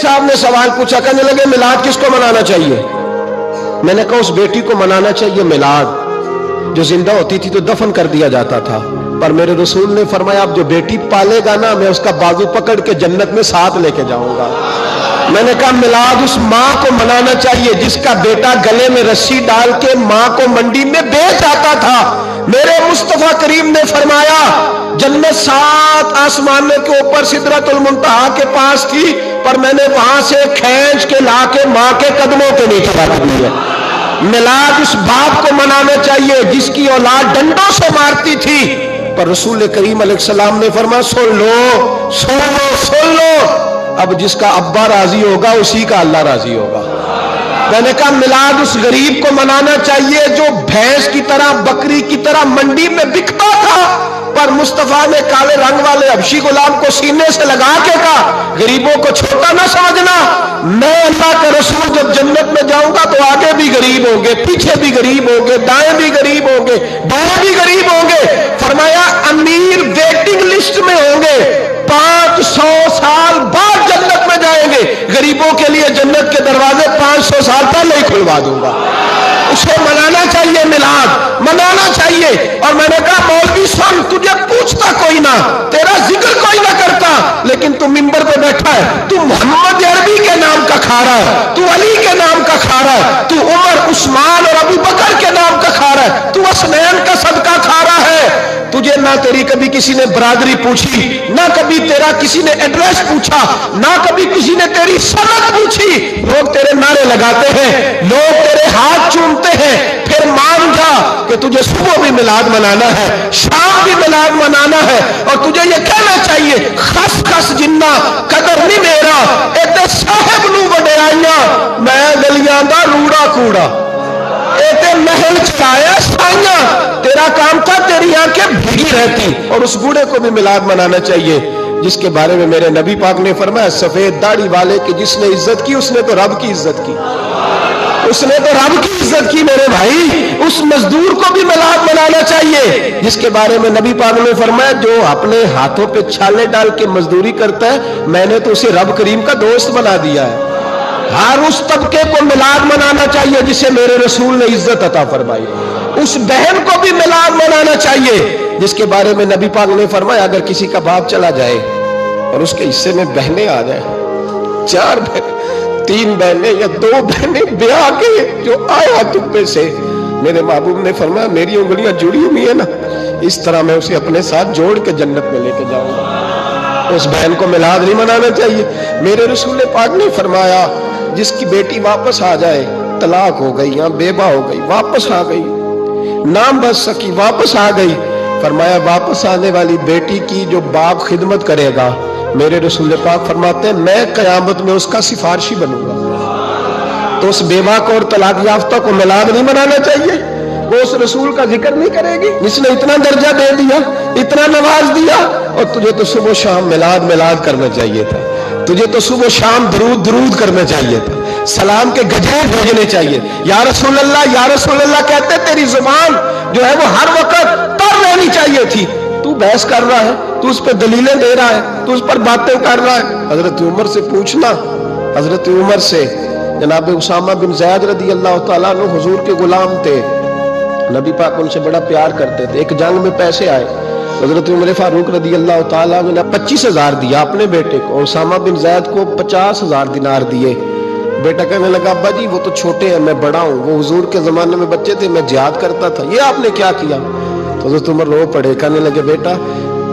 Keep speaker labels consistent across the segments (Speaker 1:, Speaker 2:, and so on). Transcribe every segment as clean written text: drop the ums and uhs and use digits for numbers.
Speaker 1: صاحب نے سوال پوچھا، کہنے لگے میلاد کس کو منانا چاہیے؟ میں نے کہا اس بیٹی کو منانا چاہیے میلاد جو زندہ ہوتی تھی تو دفن کر دیا جاتا تھا، پر میرے رسول نے فرمایا اب جو بیٹی پالے گا نا میں اس کا بازو پکڑ کے جنت میں ساتھ لے کے جاؤں گا۔ میں نے کہا میلاد اس ماں کو منانا چاہیے جس کا بیٹا گلے میں رسی ڈال کے ماں کو منڈی میں بیچ آتا تھا۔ میرے مصطفیٰ کریم نے فرمایا جنت 7 آسمانوں کے اوپر سدرۃ المنتہا کے پاس تھی، پر میں نے وہاں سے کھینچ کے لا کے ماں کے قدموں کے نیچے رکھ دی ہے۔ میلاد اس باپ کو منانا چاہیے جس کی اولاد ڈنڈوں سے مارتی تھی، پر رسول کریم علیہ السلام نے فرمایا سن لو سن لو سن لو، اب جس کا ابا راضی ہوگا اسی کا اللہ راضی ہوگا۔ میں نے کہا میلاد اس غریب کو منانا چاہیے جو بھینس کی طرح بکری کی طرح منڈی میں بکتا تھا، پر مصطفیٰ نے کالے رنگ والے حبشی غلام کو سینے سے لگا کے کہا غریبوں کو چھوٹا نہ سمجھنا، میں اللہ کے رسول جب جنت میں جاؤں گا تو آگے بھی غریب ہوں گے، پیچھے بھی غریب ہوں گے، دائیں بھی غریب ہوں گے، بائیں بھی غریب ہوں گے۔ فرمایا امیر ویٹنگ لسٹ میں ہوں گے، 500 سال بعد جنت میں جائیں گے، غریبوں کے لیے جنت کے دروازے 500 سال پہلے ہی کھلوا دوں گا۔ اسے منانا چاہیے، میلاد منانا چاہیے۔ اور میں نے کہا مولوی سن تجھے پوچھتا کوئی نہ، تیرا ذکر کوئی نہ کرتا، لیکن تو منبر پہ بیٹھا ہے، تو محمد عربی کے نام کا کھا رہا ہے، تو علی کے نام کا کھا رہا ہے، تو عمر عثمان اور ابو بکر کے نام کا کھا رہا ہے، تو حسنین کا صدقہ کھا رہا ہے۔ تجھے نہ تیری کبھی کسی نے برادری پوچھی، نہ کبھی تیرا کسی نے ایڈریس پوچھا، نہ کبھی کسی نے تیری سند پوچھی۔ لوگ تیرے نعرے لگاتے ہیں، لوگ تیرے ہاتھ چومتے ہیں، پھر مان جا کہ تجھے صبح بھی میلاد منانا ہے، شام بھی میلاد منانا ہے، اور تجھے یہ کہنا چاہیے خس خس جنہ قدر نہیں میرا ایتے صاحب نو وڈیائیاں میں گلیاں دا روڑا کوڑا ایتے محل چکایا سائیاں، تیرا کام تھا تیری آنکھیں بھیگی رہتی۔ اور اس بوڑھے کو بھی میلاد منانا چاہیے جس کے بارے میں میرے نبی پاک نے فرمایا سفید داڑھی والے کی جس نے عزت کی اس نے تو رب کی عزت کی، اس نے تو رب کی عزت کی میرے بھائی۔ اس مزدور کو بھی میلاد منانا چاہیے جس کے بارے میں نبی پاک نے فرمایا جو اپنے ہاتھوں پہ چھالے ڈال کے مزدوری کرتا ہے میں نے تو اسے رب کریم کا دوست بنا دیا ہے۔ ہر اس طبقے کو میلاد منانا چاہیے جسے میرے رسول نے عزت عطا فرمائی۔ اس بہن کو بھی میلاد منانا چاہیے جس کے بارے میں نبی پاک نے فرمایا اگر کسی کا باپ چلا جائے اور اس کے حصے میں بہنیں آ جائیں، 4 بہنیں، 3 بہنیں یا 2 بہنیں بیاہ کے جو آیا تپے سے، میرے محبوب نے فرمایا میری انگلیاں جڑی ہوئی ہیں نا اس طرح میں اسے اپنے ساتھ جوڑ کے جنت میں لے کے جاؤں گا۔ اس بہن کو میلاد نہیں منانا چاہیے۔ میرے رسول پاک نے فرمایا جس کی بیٹی واپس آ جائے، طلاق ہو گئی یا بیوہ ہو گئی، واپس آ گئی، نام بچ سکی واپس آ گئی، فرمایا واپس آنے والی بیٹی کی جو باپ خدمت کرے گا میرے رسول پاک فرماتے ہیں میں قیامت میں اس کا سفارشی بنوں گا۔ تو اس بیوہ کو اور طلاق یافتہ کو میلاد نہیں منانا چاہیے؟ وہ اس رسول کا ذکر نہیں کرے گی جس نے اتنا درجہ دے دیا، اتنا نواز دیا؟ اور تجھے تو صبح و شام میلاد میلاد کرنا چاہیے تھا، تجھے تو صبح و شام درود درود کرنا چاہیے تھا، سلام کے گجرے بھیجنے چاہیے، یا رسول اللہ کہتے تیری زبان جو ہے وہ ہر وقت تر رہنی چاہیے تھی، تو بحث کر رہا ہے، تو اس پہ دلیلیں دے رہا ہے، تو اس پر باتیں کر رہا ہے۔ حضرت عمر سے پوچھنا، حضرت عمر سے، جناب اسامہ بن زید رضی اللہ تعالیٰ عنہ حضور کے غلام تھے، نبی پاک ان سے بڑا پیار کرتے تھے۔ ایک جنگ میں پیسے آئے، حضرت عمر فاروق رضی اللہ تعالیٰ عنہ نے 25,000 دیا اپنے بیٹے کو، اور اسامہ بن زید کو 50,000 دینار دیے۔ بیٹا کہنے لگا ابا جی وہ تو چھوٹے ہیں میں بڑا ہوں، وہ حضور کے زمانے میں بچے تھے میں جہاد کرتا تھا، یہ آپ نے کیا کیا؟ تو حضرت عمر رو پڑے، کہنے لگے بیٹا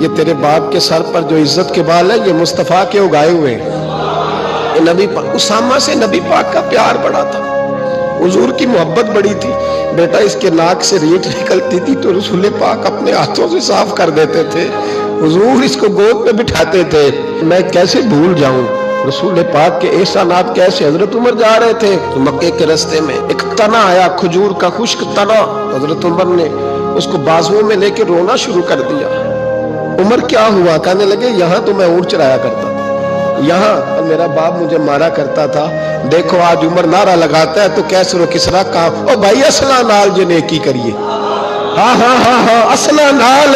Speaker 1: یہ تیرے باپ کے سر پر جو عزت کے بال ہے یہ مصطفیٰ کے اگائے ہوئے ہیں۔ نبی پاک اسامہ سے نبی پاک کا پیار بڑا تھا، حضور کی محبت بڑی تھی۔ بیٹا اس کے ناک سے ریٹ نکلتی تھی تو رسول پاک اپنے ہاتھوں سے صاف کر دیتے تھے، حضور اس کو گود میں بٹھاتے تھے۔ میں کیسے بھول جاؤں رسول پاک کے احسانات کیسے۔ حضرت عمر جا رہے تھے تو مکے کے راستے میں ایک تنا آیا، کھجور کا خشک تنا، حضرت عمر نے اس کو بازوؤں میں لے کے رونا شروع کر دیا۔ عمر کیا ہوا؟ کہنے لگے یہاں تو میں اونٹ چرایا کرتا تھا، یہاں میرا باپ مجھے مارا کرتا تھا، دیکھو آج عمر نعرہ لگاتا ہے تو کیسر و کسرا کام، او بھائی اصلہ نال جو نیکی کریے، ہاں ہاں ہاں ہاں اصلہ نال